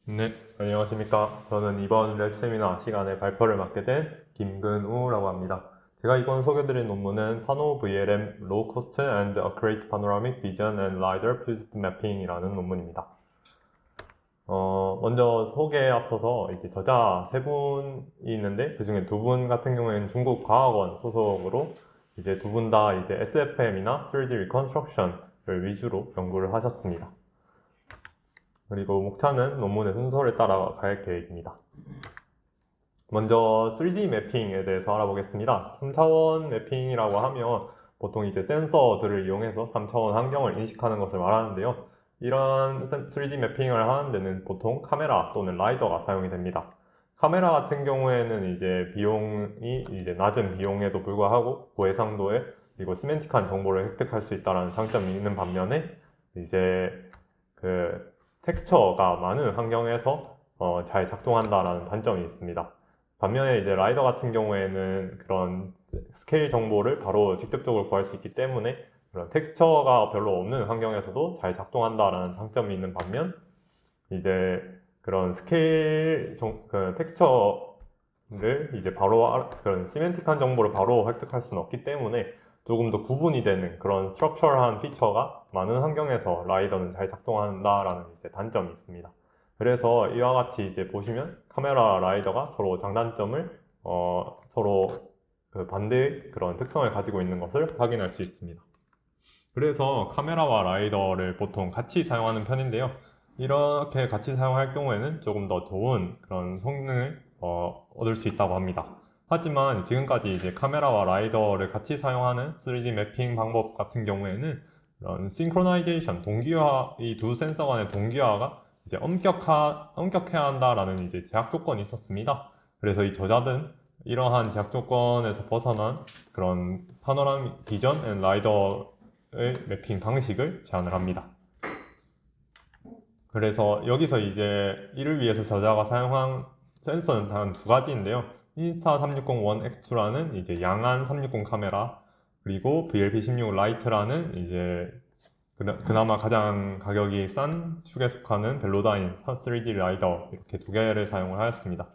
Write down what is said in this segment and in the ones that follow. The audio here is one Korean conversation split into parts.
네, 안녕하십니까. 저는 이번 랩 세미나 시간에 발표를 맡게 된 김근우라고 합니다. 제가 이번 소개드린 논문은 파노 VLM Low Cost and Accurate Panoramic Vision and LiDAR Fused Mapping이라는 논문입니다. 먼저 소개에 앞서서 이제 저자 세 분이 있는데 그 중에 두 분 같은 경우에는 중국 과학원 소속으로 이제 두 분 다 이제 SFM이나 3D Reconstruction을 위주로 연구를 하셨습니다. 그리고 목차는 논문의 순서를 따라 갈 계획입니다. 먼저 3D 매핑에 대해서 알아보겠습니다. 3차원 매핑이라고 하면 보통 이제 센서들을 이용해서 3차원 환경을 인식하는 것을 말하는데요. 이런 3D 매핑을 하는 데는 보통 카메라 또는 라이더가 사용이 됩니다. 카메라 같은 경우에는 이제 비용이 이제 낮은 비용에도 불구하고 고해상도에 그리고 시멘틱한 정보를 획득할 수 있다는 장점이 있는 반면에 이제 그 텍스처가 많은 환경에서 잘 작동한다라는 단점이 있습니다. 반면에 이제 라이더 같은 경우에는 그런 스케일 정보를 바로 직접적으로 구할 수 있기 때문에 그런 텍스처가 별로 없는 환경에서도 잘 작동한다라는 장점이 있는 반면 이제 그런 스케일 그 텍스처를 이제 바로 그런 시멘틱한 정보를 바로 획득할 수는 없기 때문에 조금 더 구분이 되는 그런 스트럭처럴한 피처가 많은 환경에서 라이더는 잘 작동한다라는 이제 단점이 있습니다. 그래서 이와 같이 이제 보시면 카메라 라이더가 서로 장단점을 서로 그 반대의 그런 특성을 가지고 있는 것을 확인할 수 있습니다. 그래서 카메라와 라이더를 보통 같이 사용하는 편인데요. 이렇게 같이 사용할 경우에는 조금 더 좋은 그런 성능을 얻을 수 있다고 합니다. 하지만 지금까지 이제 카메라와 라이더를 같이 사용하는 3D 매핑 방법 같은 경우에는 이런 싱크로나이제이션, 동기화, 이 두 센서 간의 동기화가 이제 엄격해야 한다라는 이제 제약 조건이 있었습니다. 그래서 이 저자들은 이러한 제약 조건에서 벗어난 그런 파노라믹 비전 앤 라이더의 매핑 방식을 제안을 합니다. 그래서 여기서 이제 이를 위해서 저자가 사용한 센서는 단 두 가지인데요. 인스타360-1X2라는 이제 양안 360 카메라, 그리고 VLP16 라이트라는 이제 그나마 가장 가격이 싼 축에 속하는 벨로다인 3D 라이더, 이렇게 두 개를 사용을 하였습니다.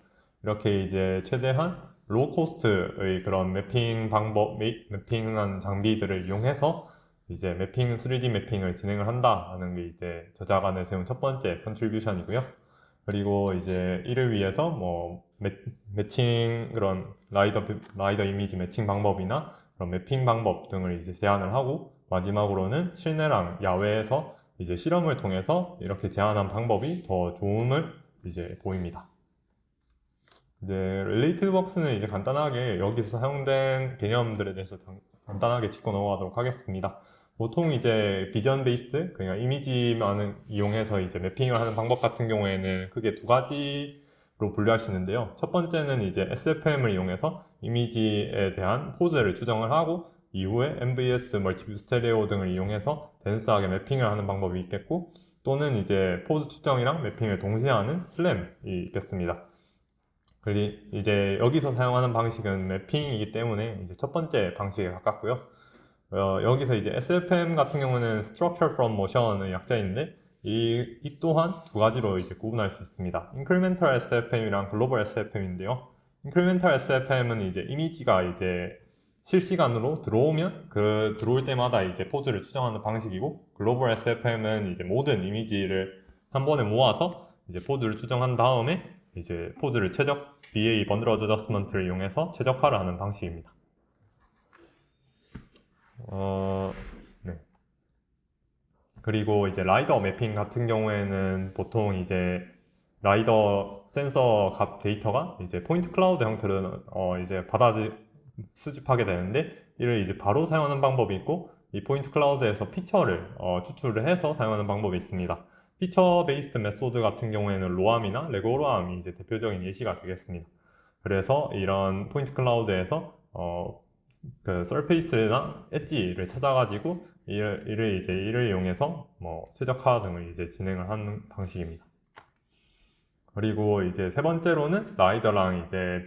이렇게 이제 최대한 로우 코스트의 그런 매핑 방법, 매핑한 장비들을 이용해서 이제 3D 매핑을 진행을 한다는 게 이제 저자가 내세운 첫 번째 컨트리뷰션이고요. 그리고 이제 이를 위해서 뭐 매칭 그런 라이더 이미지 매칭 방법이나 그런 매핑 방법 등을 이제 제안을 하고, 마지막으로는 실내랑 야외에서 이제 실험을 통해서 이렇게 제안한 방법이 더 좋음을 이제 보입니다. 이제 릴레이티드 벅스는 이제 간단하게 여기서 사용된 개념들에 대해서 간단하게 짚고 넘어가도록 하겠습니다. 보통 이제 비전 베이스드, 그러니까 이미지만을 이용해서 이제 매핑을 하는 방법 같은 경우에는 크게 두 가지로 분류할 수 있는데요. 첫 번째는 이제 SFM을 이용해서 이미지에 대한 포즈를 추정을 하고, 이후에 MVS, 멀티뷰 스테레오 등을 이용해서 덴스하게 매핑을 하는 방법이 있겠고, 또는 이제 포즈 추정이랑 매핑을 동시에 하는 슬램이 있겠습니다. 그리고 이제 여기서 사용하는 방식은 매핑이기 때문에 이제 첫 번째 방식에 가깝고요. 여기서 이제 SFM 같은 경우는 Structure from Motion의 약자인데 이 또한 두 가지로 이제 구분할 수 있습니다. Incremental SFM이랑 Global SFM인데요. Incremental SFM은 이제 이미지가 이제 실시간으로 들어오면 그 들어올 때마다 이제 포즈를 추정하는 방식이고, Global SFM은 이제 모든 이미지를 한 번에 모아서 이제 포즈를 추정한 다음에 이제 포즈를 BA 번드러즈 어저스먼트를 이용해서 최적화를 하는 방식입니다. 네. 그리고 이제 라이더 매핑 같은 경우에는 보통 이제 라이더 센서 값 데이터가 이제 포인트 클라우드 형태로 이제 수집하게 되는데, 이를 이제 바로 사용하는 방법이 있고, 이 포인트 클라우드에서 피처를 추출을 해서 사용하는 방법이 있습니다. 피처 베이스드 메소드 같은 경우에는 로암이나 레고로암이 이제 대표적인 예시가 되겠습니다. 그래서 이런 포인트 클라우드에서 그 서페이스나 엣지를 찾아가지고 이를 이용해서 뭐 최적화 등을 이제 진행을 하는 방식입니다. 그리고 이제 세 번째로는 라이더랑 이제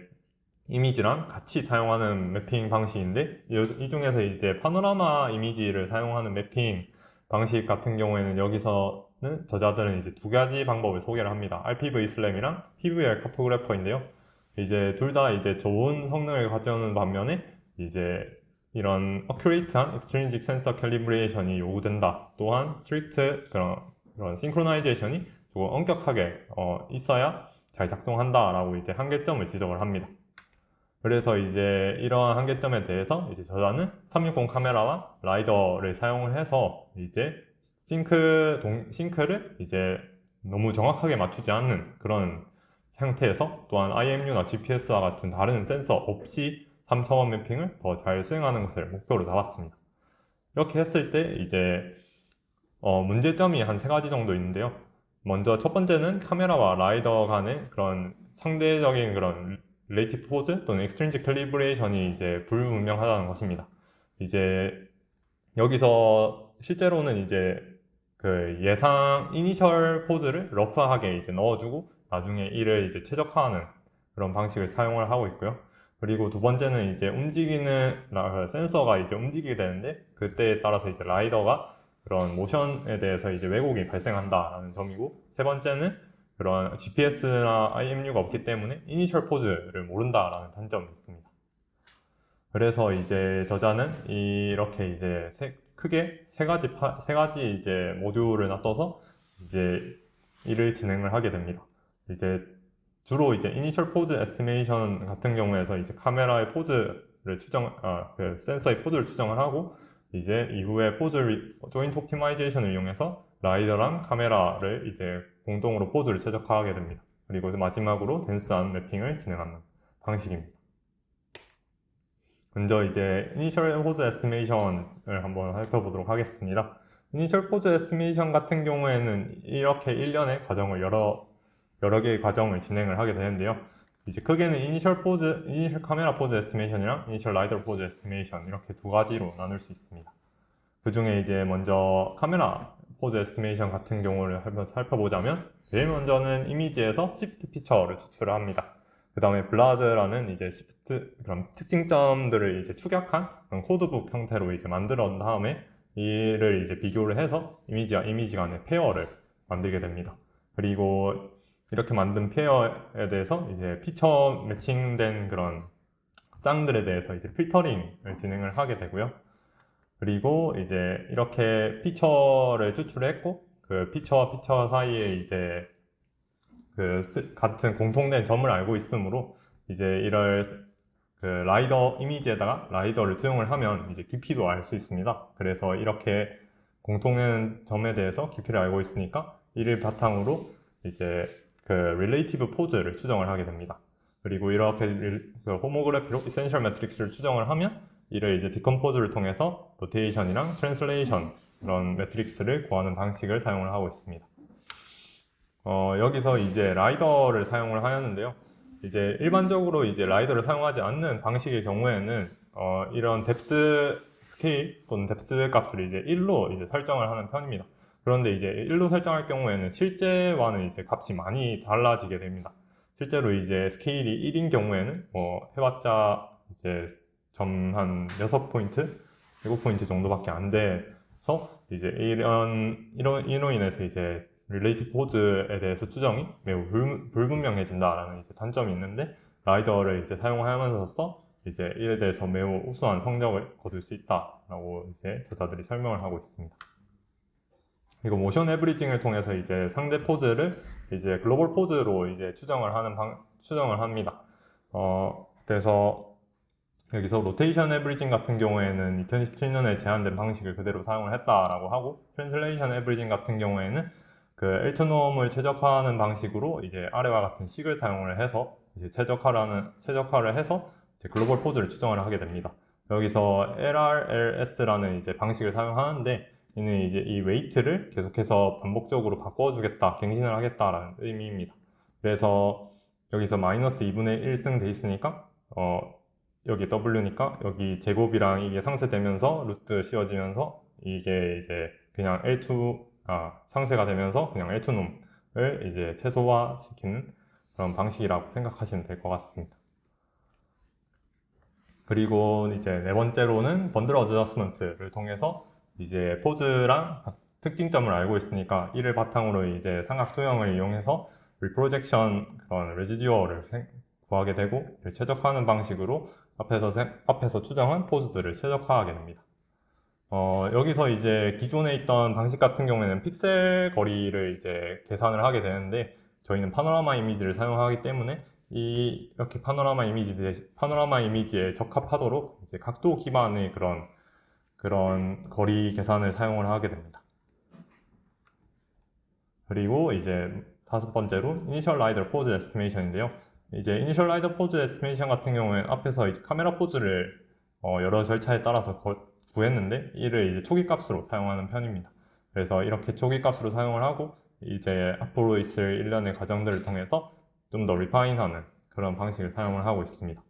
이미지랑 같이 사용하는 매핑 방식인데, 이 중에서 이제 파노라마 이미지를 사용하는 매핑 방식 같은 경우에는 여기서 저자들은 이제 두 가지 방법을 소개를 합니다. RPV 슬램이랑 PVR 카토그래퍼인데요. 이제 둘 다 이제 좋은 성능을 가져오는 반면에 이제 이런 어큐레이트한 extrinsic sensor calibration이 요구된다. 또한 strict 그런 synchronization 조금 엄격하게 있어야 잘 작동한다라고 이제 한계점을 지적을 합니다. 그래서 이제 이러한 한계점에 대해서 이제 저자는 360 카메라와 라이더를 사용을 해서 이제 싱크를 이제 너무 정확하게 맞추지 않는 그런 상태에서 또한 IMU나 GPS와 같은 다른 센서 없이 3차원 매핑을 더 잘 수행하는 것을 목표로 잡았습니다. 이렇게 했을 때 이제 문제점이 한 세 가지 정도 있는데요. 먼저 첫 번째는 카메라와 라이더 간의 그런 상대적인 그런 릴레이티브 포즈 또는 extrinsic calibration이 이제 불분명하다는 것입니다. 이제 여기서 실제로는 이제 그 예상 이니셜 포즈를 러프하게 이제 넣어주고 나중에 이를 이제 최적화하는 그런 방식을 사용을 하고 있고요. 그리고 두 번째는 이제 움직이는 센서가 이제 움직이게 되는데 그때에 따라서 이제 라이더가 그런 모션에 대해서 이제 왜곡이 발생한다라는 점이고, 세 번째는 그런 GPS나 IMU가 없기 때문에 이니셜 포즈를 모른다라는 단점이 있습니다. 그래서 이제 저자는 이렇게 이제 크게 세 가지 이제 모듈을 놔둬서 이제 일을 진행을 하게 됩니다. 이제 주로 이제 이니셜 포즈 에스티메이션 같은 경우에서 이제 카메라의 포즈를 그 센서의 포즈를 추정을 하고 이제 이후에 조인트 옵티마이제이션을 이용해서 라이더랑 카메라를 이제 공동으로 포즈를 최적화하게 됩니다. 그리고 마지막으로 덴스한 매핑을 진행하는 방식입니다. 먼저 이제 이니셜 포즈 에스티메이션을 한번 살펴보도록 하겠습니다. 이니셜 포즈 에스티메이션 같은 경우에는 이렇게 일련의 과정을 여러 개의 과정을 진행을 하게 되는데요. 이제 크게는 이니셜 카메라 포즈 에스티메이션이랑 이니셜 라이더 포즈 에스티메이션 이렇게 두 가지로 나눌 수 있습니다. 그 중에 이제 먼저 카메라 포즈 에스티메이션 같은 경우를 한번 살펴보자면 제일 먼저는 이미지에서 시프트 피처를 추출을 합니다. 그 다음에 블라드라는 이제 시프트 그런 특징점들을 이제 축약한 그런 코드북 형태로 이제 만들어 온 다음에 이를 이제 비교를 해서 이미지와 이미지 간의 페어를 만들게 됩니다. 그리고 이렇게 만든 페어에 대해서 이제 피처 매칭된 그런 쌍들에 대해서 이제 필터링을 진행을 하게 되고요. 그리고 이제 이렇게 피처를 추출했고 그 피처와 피처 사이에 이제 같은 공통된 점을 알고 있으므로 이제 이럴 그 라이더 이미지에다가 라이더를 투영을 하면 이제 깊이도 알 수 있습니다. 그래서 이렇게 공통된 점에 대해서 깊이를 알고 있으니까 이를 바탕으로 이제 그 릴레이티브 포즈를 추정을 하게 됩니다. 그리고 이렇게 그 호모그래피로 이센셜 매트릭스를 추정을 하면 이를 이제 디컴포즈를 통해서 로테이션이랑 트랜슬레이션 이런 매트릭스를 구하는 방식을 사용을 하고 있습니다. 여기서 이제 라이더를 사용을 하였는데요. 이제 일반적으로 이제 라이더를 사용하지 않는 방식의 경우에는 이런 뎁스 스케일 또는 뎁스 값을 이제 1로 이제 설정을 하는 편입니다. 그런데 이제 1로 설정할 경우에는 실제와는 이제 값이 많이 달라지게 됩니다. 실제로 이제 스케일이 1인 경우에는 해봤자 이제 점 한 6포인트, 7포인트 정도밖에 안 돼서 이제 이로 인해서 이제 릴레이티브 포즈에 대해서 추정이 매우 불분명해진다라는 이제 단점이 있는데, 라이더를 이제 사용하면서 이제 이에 대해서 매우 우수한 성적을 거둘 수 있다라고 이제 저자들이 설명을 하고 있습니다. 그리고 모션 에브리징을 통해서 이제 상대 포즈를 이제 글로벌 포즈로 이제 추정을 합니다. 그래서 여기서 로테이션 에브리징 같은 경우에는 2017년에 제한된 방식을 그대로 사용을 했다라고 하고, 트랜슬레이션 에브리징 같은 경우에는 그 엘트놈을 최적화하는 방식으로 이제 아래와 같은 식을 사용을 해서 이제 최적화를 해서 이제 글로벌 포즈를 추정을 하게 됩니다. 여기서 LRLS라는 이제 방식을 사용하는데, 이는 이제 이 웨이트를 계속해서 반복적으로 바꿔주겠다, 갱신을 하겠다라는 의미입니다. 그래서 여기서 마이너스 2분의 1승 돼 있으니까 여기 W니까 여기 제곱이랑 이게 상쇄되면서 루트 씌워지면서 이게 이제 그냥 상쇄가 되면서 그냥 L2놈을 이제 최소화시키는 그런 방식이라고 생각하시면 될 것 같습니다. 그리고 이제 네 번째로는 번들 어저스먼트를 통해서 이제 포즈랑 특징점을 알고 있으니까 이를 바탕으로 이제 삼각도형을 이용해서 리프로젝션 그런 레지듀어를 구하게 되고 이를 최적화하는 방식으로 앞에서 추정한 포즈들을 최적화하게 됩니다. 여기서 이제 기존에 있던 방식 같은 경우에는 픽셀 거리를 이제 계산을 하게 되는데 저희는 파노라마 이미지를 사용하기 때문에 이렇게 파노라마 이미지에 적합하도록 이제 각도 기반의 그런 거리 계산을 사용을 하게 됩니다. 그리고 이제 다섯 번째로 이니셜 라이더 포즈 에스티메이션인데요. 이제 이니셜 라이더 포즈 에스티메이션 같은 경우에는 앞에서 이제 카메라 포즈를 여러 절차에 따라서 구했는데 이를 이제 초기 값으로 사용하는 편입니다. 그래서 이렇게 초기 값으로 사용을 하고 이제 앞으로 있을 일련의 과정들을 통해서 좀 더 리파인하는 그런 방식을 사용을 하고 있습니다.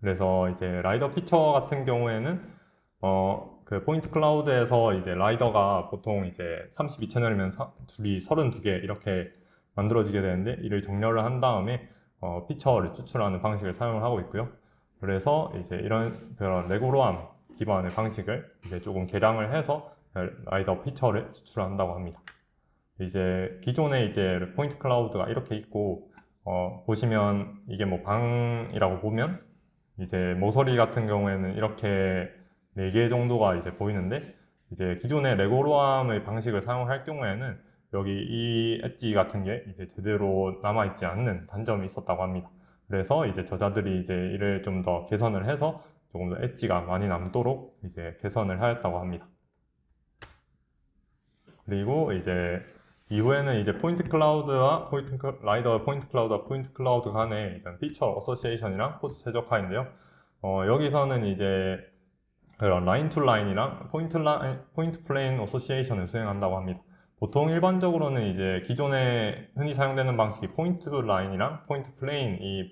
그래서 이제 라이더 피처 같은 경우에는 그 포인트 클라우드에서 이제 라이더가 보통 이제 32채널이면 줄이 32개 이렇게 만들어지게 되는데 이를 정렬을 한 다음에 피처를 추출하는 방식을 사용을 하고 있고요. 그래서 이제 이런 그런 레고로암 기반의 방식을 이제 조금 개량을 해서 라이더 피처를 추출한다고 합니다. 이제 기존에 이제 포인트 클라우드가 이렇게 있고 보시면 이게 뭐 방이라고 보면 이제 모서리 같은 경우에는 이렇게 4개 정도가 이제 보이는데 이제 기존의 레고로암의 방식을 사용할 경우에는 여기 이 엣지 같은 게 이제 제대로 남아있지 않는 단점이 있었다고 합니다. 그래서 이제 저자들이 이제 이를 좀 더 개선을 해서 조금 더 엣지가 많이 남도록 이제 개선을 하였다고 합니다. 그리고 이제 이후에는 이제 라이더 포인트 클라우드와 포인트 클라우드 간의 이제 피처 어소시에이션이랑 포즈 최적화인데요. 여기서는 이제 그런 라인 투 라인이랑 포인트 플레인 어소시에이션을 수행한다고 합니다. 보통 일반적으로는 이제 기존에 흔히 사용되는 방식이 포인트 라인이랑 포인트 플레인 이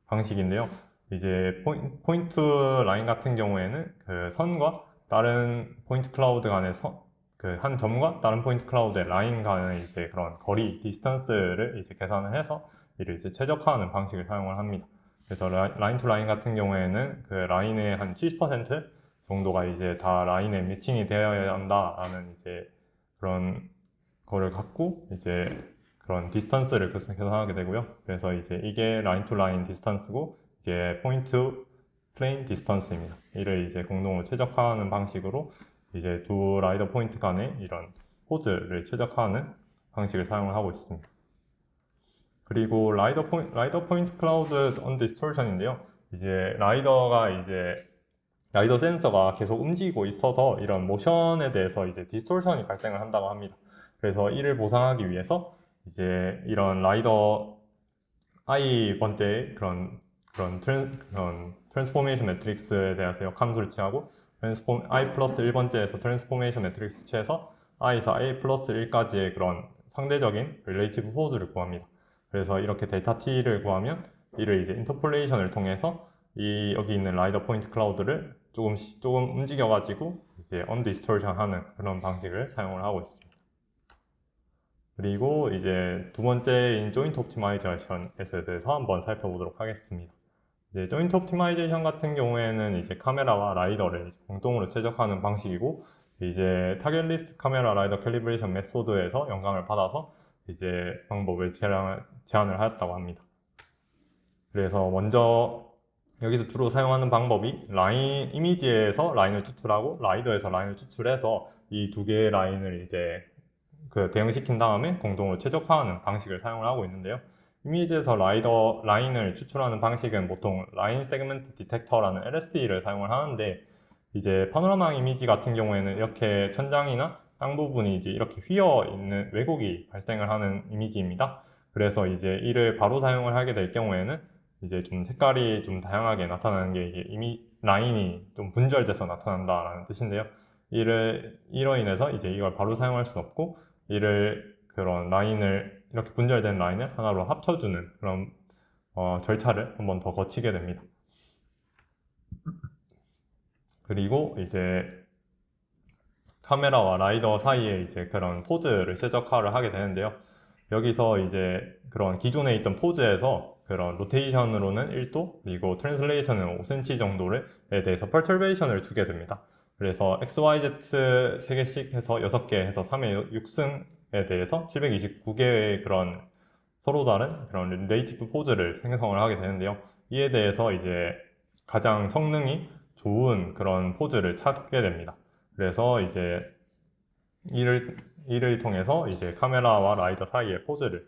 방식인데요. 이제 포인트 라인 같은 경우에는 그 선과 다른 포인트 클라우드 간의 그 한 점과 다른 포인트 클라우드의 라인 간의 이제 그런 거리, 디스턴스를 이제 계산을 해서 이를 이제 최적화하는 방식을 사용을 합니다. 그래서 라인 투 라인 같은 경우에는 그 라인의 한 70% 정도가 이제 다 라인에 매칭이 되어야 한다라는 이제 그런 거를 갖고 이제 그런 디스턴스를 계산하게 되고요. 그래서 이제 이게 라인 투 라인 디스턴스고 이게 포인트 플레인 디스턴스입니다. 이를 이제 공동으로 최적화하는 방식으로 이제 두 라이더 포인트 간의 이런 포즈를 최적화하는 방식을 사용을 하고 있습니다. 그리고 라이더 포인트 클라우드 언 디스토션인데요. 이제 라이더 센서가 계속 움직이고 있어서 이런 모션에 대해서 이제 디스토션이 발생을 한다고 합니다. 그래서 이를 보상하기 위해서 이제 이런 라이더 i 번째의 그런 트랜스포메이션 매트릭스에 대해서 역함수를 취하고 i 플러스 1번째에서 트랜스포메이션 매트릭스 취해서 i에서 i 플러스 1까지의 그런 상대적인 릴레이티브 포즈를 구합니다. 그래서 이렇게 델타 t를 구하면 이를 이제 인터폴레이션을 통해서 여기 있는 라이더 포인트 클라우드를 조금 움직여가지고 이제 언디스토션 하는 그런 방식을 사용을 하고 있습니다. 그리고 이제 두 번째인 조인트 옵티마이제이션에 대해서 한번 살펴보도록 하겠습니다. 이제 조인트 옵티마이제이션 같은 경우에는 이제 카메라와 라이더를 공동으로 최적화하는 방식이고 이제 타겟 리스트 카메라 라이더 캘리브레이션 메소드에서 영감을 받아서 이제 방법을 제안을 하였다고 합니다. 그래서 먼저 여기서 주로 사용하는 방법이 이미지에서 라인을 추출하고 라이더에서 라인을 추출해서 이 두 개의 라인을 이제 대응시킨 다음에 공동으로 최적화하는 방식을 사용을 하고 있는데요. 이미지에서 라인을 추출하는 방식은 보통 라인 세그먼트 디텍터라는 LSD를 사용을 하는데 이제 파노라마 이미지 같은 경우에는 이렇게 천장이나 땅 부분이 이제 이렇게 휘어 있는 왜곡이 발생을 하는 이미지입니다. 그래서 이제 이를 바로 사용을 하게 될 경우에는 이제 좀 색깔이 좀 다양하게 나타나는 게 이게 라인이 좀 분절돼서 나타난다라는 뜻인데요. 이로 인해서 이제 이걸 바로 사용할 수는 없고 그런 라인을 이렇게 분절된 라인을 하나로 합쳐주는 그런 절차를 한번 더 거치게 됩니다. 그리고 이제 카메라와 라이더 사이에 이제 그런 포즈를 최적화를 하게 되는데요. 여기서 이제 그런 기존에 있던 포즈에서 그런 로테이션으로는 1도 그리고 트랜슬레이션은 5cm 정도에 대해서 퍼터베이션을 주게 됩니다. 그래서 XYZ 3개씩 해서 6개 해서 3회 6승에 대해서 729개의 그런 서로 다른 그런 릴레이티브 포즈를 생성을 하게 되는데요. 이에 대해서 이제 가장 성능이 좋은 그런 포즈를 찾게 됩니다. 그래서 이제 이를 통해서 이제 카메라와 라이더 사이의 포즈를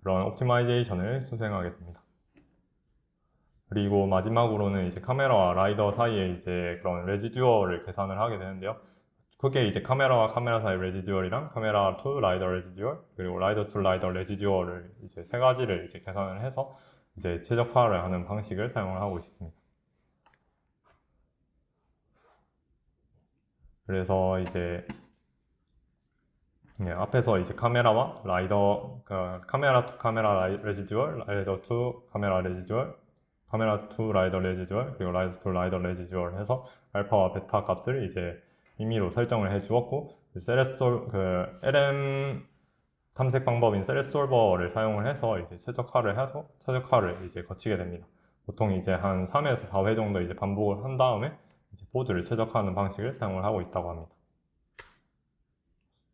그런 옵티마이제이션을 수행하게 됩니다. 그리고 마지막으로는 이제 카메라와 라이더 사이에 이제 그런 레지듀얼을 계산을 하게 되는데요. 그게 이제 카메라와 카메라 사이 레지듀얼이랑 카메라 to 라이더 레지듀얼 그리고 라이더 to 라이더 레지듀얼을 이제 세 가지를 이제 계산을 해서 이제 최적화를 하는 방식을 사용을 하고 있습니다. 그래서 이제 앞에서 이제 카메라와 라이더 카메라 to 카메라 레지듀얼, 라이더 to 카메라 레지듀얼, 카메라 to 라이더 레지듀얼 그리고 라이더 to 라이더 레지듀얼 해서 알파와 베타 값을 이제 임의로 설정을 해 주었고 LM 탐색 방법인 셀렉솔버를 사용을 해서 이제 최적화를 이제 거치게 됩니다. 보통 이제 한 3에서 4회 정도 이제 반복을 한 다음에 이제 포즈를 최적화하는 방식을 사용을 하고 있다고 합니다.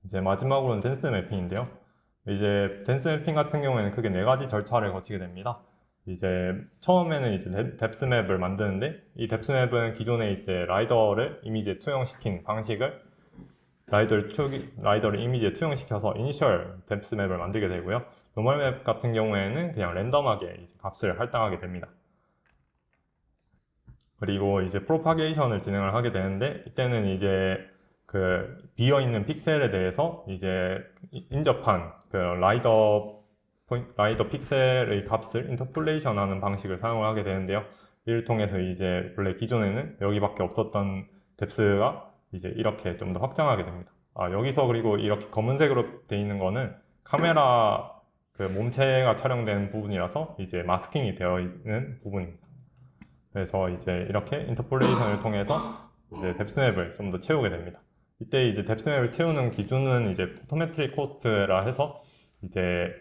이제 마지막으로는 댄스 매핑인데요. 이제 댄스 매핑 같은 경우에는 크게 4가지 절차를 거치게 됩니다. 이제 처음에는 이제 뎁스 맵을 만드는데 이 뎁스 맵은 기존에 이제 라이더를 이미지에 투영시킨 방식을 라이더를 이미지에 투영시켜서 이니셜 뎁스 맵을 만들게 되고요. 노멀 맵 같은 경우에는 그냥 랜덤하게 이제 값을 할당하게 됩니다. 그리고 이제 프로파게이션을 진행을 하게 되는데 이때는 이제 그 비어있는 픽셀에 대해서 이제 인접한 그 라이더 픽셀의 값을 인터폴레이션 하는 방식을 사용을 하게 되는데요. 이를 통해서 이제 원래 기존에는 여기밖에 없었던 뎁스가 이제 이렇게 좀 더 확장하게 됩니다. 여기서 그리고 이렇게 검은색으로 되어 있는 거는 카메라 그 몸체가 촬영된 부분이라서 이제 마스킹이 되어 있는 부분입니다. 그래서 이제 이렇게 인터폴레이션을 통해서 이제 뎁스맵을 좀 더 채우게 됩니다. 이때 이제 뎁스맵을 채우는 기준은 이제 포토메트릭 코스트라 해서 이제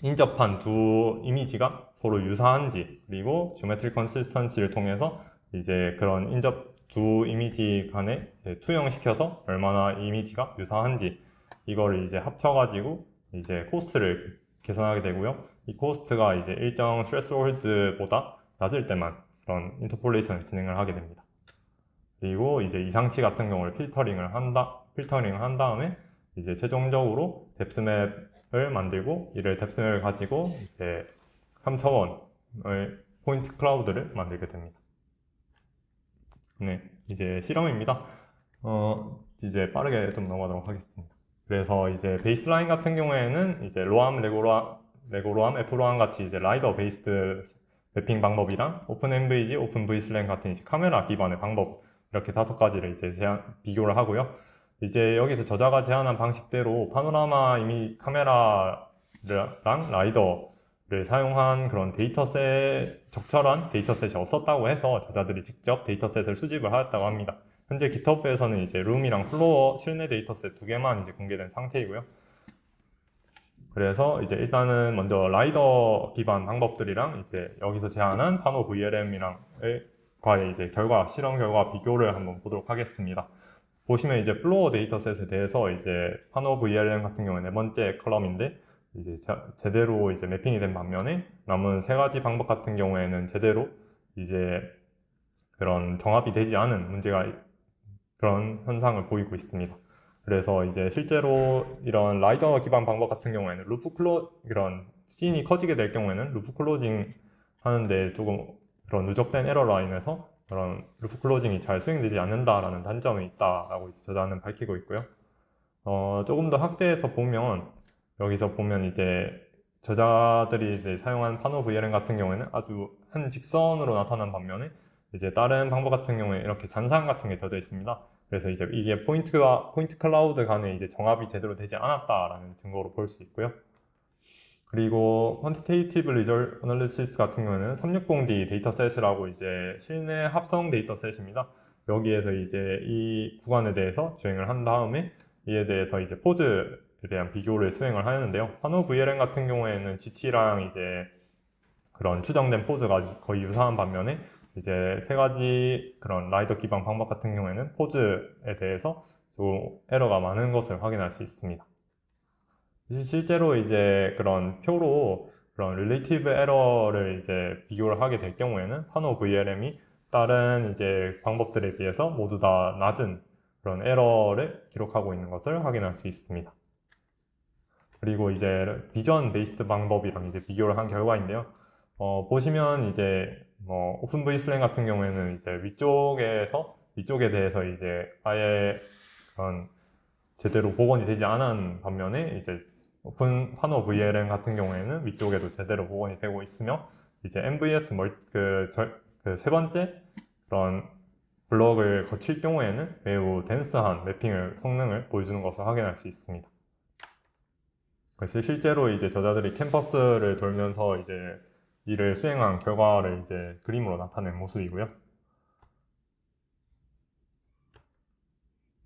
인접한 두 이미지가 서로 유사한지 그리고 지오메트릭 컨시스턴시를 통해서 이제 그런 인접 두 이미지 간에 투영시켜서 얼마나 이미지가 유사한지 이거를 이제 합쳐가지고 이제 코스트를 계산하게 되고요. 이 코스트가 이제 일정 스레스홀드보다 낮을 때만 그런 인터폴레이션을 진행을 하게 됩니다. 그리고 이제 이상치 같은 경우를 필터링을 한 다음에 이제 최종적으로 뎁스맵을 만들고 이를 뎁스맵을 가지고 이제 3차원의 포인트 클라우드를 만들게 됩니다. 네, 이제 실험입니다. 이제 빠르게 좀 넘어가도록 하겠습니다. 그래서 이제 베이스라인 같은 경우에는 이제 로암, 레고로암, F로암 같이 이제 라이더 베이스드 매핑 방법이랑 오픈 MVG, 오픈 V슬랭 같은 이제 카메라 기반의 방법 이렇게 5가지를 이제 비교를 하고요. 이제 여기서 저자가 제안한 방식대로 파노라마 이미 카메라랑 라이더를 사용한 그런 적절한 데이터셋이 없었다고 해서 저자들이 직접 데이터셋을 수집을 하였다고 합니다. 현재 GitHub에서는 이제 룸이랑 플로어 실내 데이터셋 2개만 이제 공개된 상태이고요. 그래서 이제 일단은 먼저 라이더 기반 방법들이랑 이제 여기서 제안한 파노 VLM과의 이제 실험 결과 비교를 한번 보도록 하겠습니다. 보시면 이제 플로어 데이터셋에 대해서 이제 파노 VLM 같은 경우에 4번째 컬럼인데 이제 제대로 이제 매핑이 된 반면에 남은 3가지 방법 같은 경우에는 제대로 이제 그런 정합이 되지 않은 그런 현상을 보이고 있습니다. 그래서 이제 실제로 이런 라이더 기반 방법 같은 경우에는 이런 씬이 커지게 될 경우에는 루프 클로징 하는데 조금 그런 누적된 에러 라인에서 그런 루프 클로징이 잘 수행되지 않는다라는 단점이 있다라고 이제 저자는 밝히고 있고요. 조금 더 확대해서 보면 여기서 보면 이제 저자들이 이제 사용한 파노 VLM 같은 경우에는 아주 한 직선으로 나타난 반면에 이제 다른 방법 같은 경우에 이렇게 잔상 같은 게 젖어 있습니다. 그래서 이제 이게 포인트 클라우드 간에 이제 정합이 제대로 되지 않았다라는 증거로 볼 수 있고요. 그리고 Quantitative Result Analysis 같은 경우는 360D 데이터셋이라고 이제 실내 합성 데이터셋입니다. 여기에서 이제 이 구간에 대해서 주행을 한 다음에 이에 대해서 이제 포즈에 대한 비교를 수행을 하였는데요. 파노 VLM 같은 경우에는 GT랑 이제 그런 추정된 포즈가 거의 유사한 반면에 이제 세 가지 그런 라이더 기반 방법 같은 경우에는 포즈에 대해서 좀 에러가 많은 것을 확인할 수 있습니다. 실제로 이제 그런 표로 그런 릴레이티브 에러를 이제 비교를 하게 될 경우에는 파노 VLM이 다른 이제 방법들에 비해서 모두 다 낮은 그런 에러를 기록하고 있는 것을 확인할 수 있습니다. 그리고 이제 비전 베이스드 방법이랑 이제 비교를 한 결과인데요. 보시면 이제 오픈 VSLAN 같은 경우에는 이제 위쪽에 대해서 이제 아예 그런 제대로 복원이 되지 않은 반면에 이제 오픈 파노 VLM 같은 경우에는 위쪽에도 제대로 복원이 되고 있으며 이제 MVS 그 세 번째 그런 블럭을 거칠 경우에는 매우 덴스한 매핑을 성능을 보여주는 것을 확인할 수 있습니다. 그래서 실제로 이제 저자들이 캠퍼스를 돌면서 이제 이를 수행한 결과를 이제 그림으로 나타낸 모습이고요.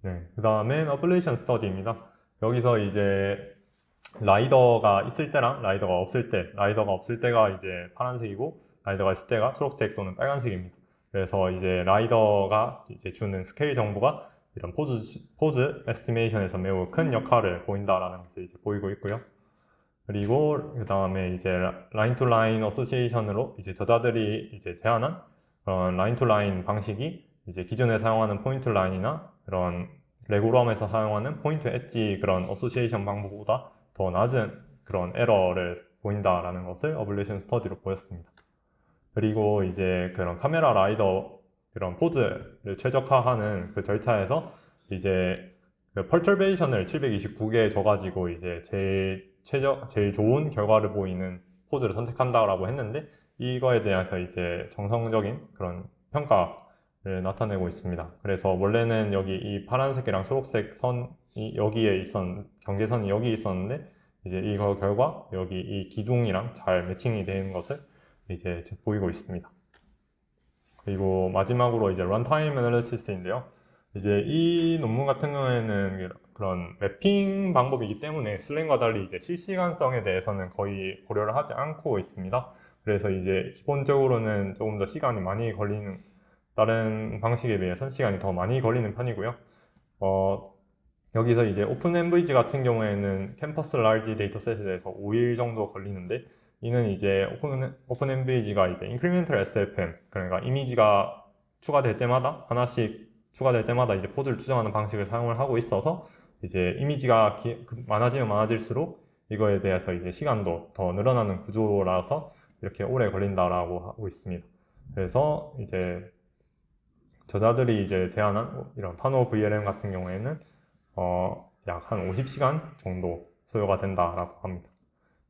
네, 그 다음엔 어플레이션 스터디입니다. 여기서 이제 라이더가 있을 때랑 라이더가 없을 때가 이제 파란색이고 라이더가 있을 때가 초록색 또는 빨간색입니다. 그래서 이제 라이더가 이제 주는 스케일 정보가 이런 포즈 에스티메이션에서 매우 큰 역할을 보인다라는 것을 이제 보이고 있고요. 그리고 그 다음에 이제 라인 투 라인 어소시에이션으로 이제 저자들이 이제 제안한 라인 투 라인 방식이 이제 기존에 사용하는 포인트 라인이나 그런 레고람에서 사용하는 포인트 엣지 그런 어소시에이션 방법보다 더 낮은 그런 에러를 보인다라는 것을 어블레이션 스터디로 보였습니다. 그리고 이제 그런 카메라 라이더 그런 포즈를 최적화하는 그 절차에서 이제 그 펄터베이션을 729개 줘가지고 이제 제일 좋은 결과를 보이는 포즈를 선택한다라고 했는데 이거에 대해서 이제 정성적인 그런 평가를 나타내고 있습니다. 그래서 원래는 여기 이 파란색이랑 초록색 선이 경계선이 여기 있었는데 이제 이거 결과 여기 이 기둥이랑 잘 매칭이 되는 것을 이제 보이고 있습니다. 그리고 마지막으로 이제 런타임 애널리시스인데요. 이제 이 논문 같은 경우에는 그런 맵핑 방법이기 때문에 슬랭과 달리 이제 실시간성에 대해서는 거의 고려를 하지 않고 있습니다. 그래서 이제 기본적으로는 조금 더 시간이 많이 걸리는 다른 방식에 비해서 시간이 더 많이 걸리는 편이고요. 여기서 이제 오픈 MVG 같은 경우에는 캠퍼스 라지 데이터셋에 대해서 5일 정도 걸리는데 이는 이제 오픈 MVG가 이제 incremental SFM 그러니까 이미지가 추가될 때마다 하나씩 추가될 때마다 이제 포즈를 추정하는 방식을 사용을 하고 있어서 이제 이미지가 많아지면 많아질수록 이거에 대해서 이제 시간도 더 늘어나는 구조라서 이렇게 오래 걸린다라고 하고 있습니다. 그래서 이제 저자들이 이제 제안한 이런 파노 VLM 같은 경우에는 약 한 50시간 정도 소요가 된다라고 합니다.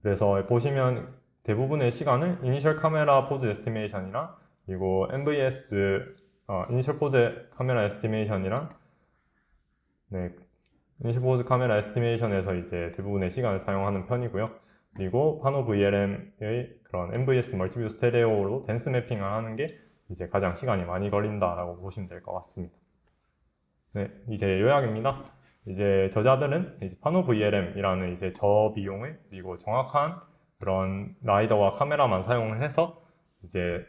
그래서 보시면 대부분의 시간을 이니셜 카메라 포즈 에스티메이션이랑 그리고 MVS 이니셜 포즈 카메라 에스티메이션이랑 이니셜 포즈 카메라 에스티메이션에서 이제 대부분의 시간을 사용하는 편이고요. 그리고 파노 VLM의 그런 MVS 멀티뷰 스테레오로 댄스 매핑을 하는 게 이제 가장 시간이 많이 걸린다라고 보시면 될 것 같습니다. 네, 이제 요약입니다. 이제 저자들은 이제 파노 VLM이라는 이제 저비용을 그리고 정확한 그런 라이더와 카메라만 사용을 해서 이제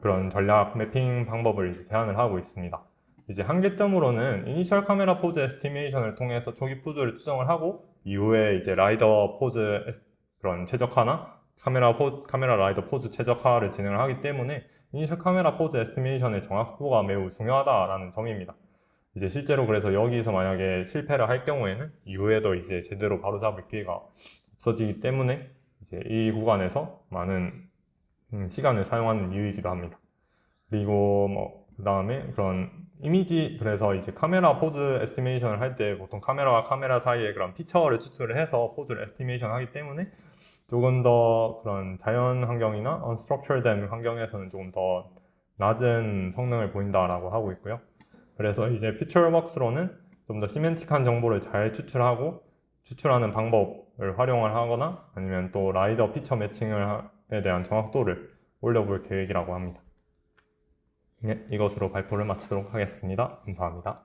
그런 전략 매핑 방법을 이제 제안을 하고 있습니다. 이제 한계점으로는 이니셜 카메라 포즈 에스티메이션을 통해서 초기 포즈를 추정을 하고 이후에 이제 라이더 포즈 그런 최적화나 카메라 라이더 포즈 최적화를 진행을 하기 때문에 이니셜 카메라 포즈 에스티메이션의 정확도가 매우 중요하다라는 점입니다. 이제 실제로 그래서 여기서 만약에 실패를 할 경우에는 이후에도 이제 제대로 바로잡을 기회가 없어지기 때문에 이제 이 구간에서 많은 시간을 사용하는 이유이기도 합니다. 그리고 그 다음에 그런 이미지 그래서 이제 카메라 포즈 에스티메이션을 할 때 보통 카메라와 카메라 사이에 그런 피처를 추출을 해서 포즈를 에스티메이션 하기 때문에 조금 더 그런 자연 환경이나 unstructured 환경에서는 조금 더 낮은 성능을 보인다라고 하고 있고요. 그래서 이제 퓨처워크스로는 좀 더 시멘틱한 정보를 잘 추출하는 방법을 활용을 하거나 아니면 또 라이더 피처 매칭에 대한 정확도를 올려볼 계획이라고 합니다. 네, 이것으로 발표를 마치도록 하겠습니다. 감사합니다.